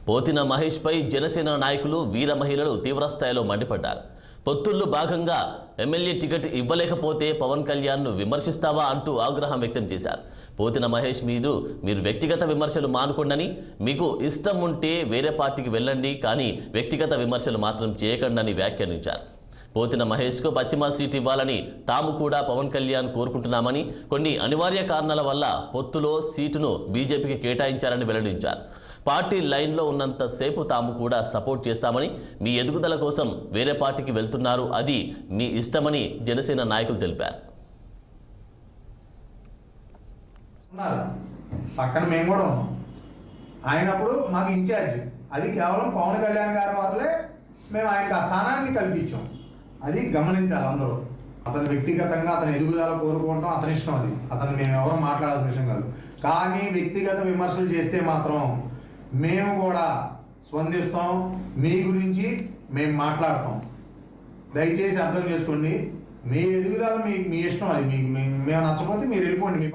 పోతిన మహేష్పై జనసేన నాయకులు వీర మహిళలు తీవ్రస్థాయిలో మండిపడ్డారు. పొత్తుల్లో భాగంగా ఎమ్మెల్యే టికెట్ ఇవ్వలేకపోతే పవన్ కళ్యాణ్ను విమర్శిస్తావా అంటూ ఆగ్రహం వ్యక్తం చేశారు. పోతిన మహేష్ మీరు వ్యక్తిగత విమర్శలు మానుకోండి, మీకు ఇష్టం ఉంటే వేరే పార్టీకి వెళ్ళండి, కానీ వ్యక్తిగత విమర్శలు మాత్రం చేయకండి వ్యాఖ్యానించారు. పోతిన మహేష్కు పశ్చిమ సీట్ ఇవ్వాలని తాము కూడా పవన్ కళ్యాణ్ కోరుకుంటున్నామని, కొన్ని అనివార్య కారణాల వల్ల పొత్తులో సీటును బీజేపీకి కేటాయించారని వెల్లడించారు. పార్టీ లైన్లో ఉన్నంతసేపు తాము కూడా సపోర్ట్ చేస్తామని, మీ ఎదుగుదల కోసం వేరే పార్టీకి వెళ్తున్నారు, అది మీ ఇష్టమని జనసేన నాయకులు తెలిపారు. పక్కన మేము కూడా ఉన్నాం. ఆయనప్పుడు మాకు ఇన్ఛార్జ్, అది కేవలం పవన్ కళ్యాణ్ గారి వల్లే మేము ఆయనకు ఆ స్థానాన్ని కల్పించాం. అది గమనించాలి అందరూ. అతను వ్యక్తిగతంగా అతని ఎదుగుదల కోరుకుంటాం, అతని ఇష్టం. అది అతను మేము ఎవరో మాట్లాడాల్సిన విషయం కాదు. కానీ వ్యక్తిగత విమర్శలు చేస్తే మాత్రం మేము కూడా స్పందిస్తాం, మీ గురించి మేము మాట్లాడతాం. దయచేసి అర్థం చేసుకోండి. మీ ఎదుగుదల మీ ఇష్టం. అది మీకు మేము నచ్చకపోతే మీరు వెళ్ళిపోండి. మీ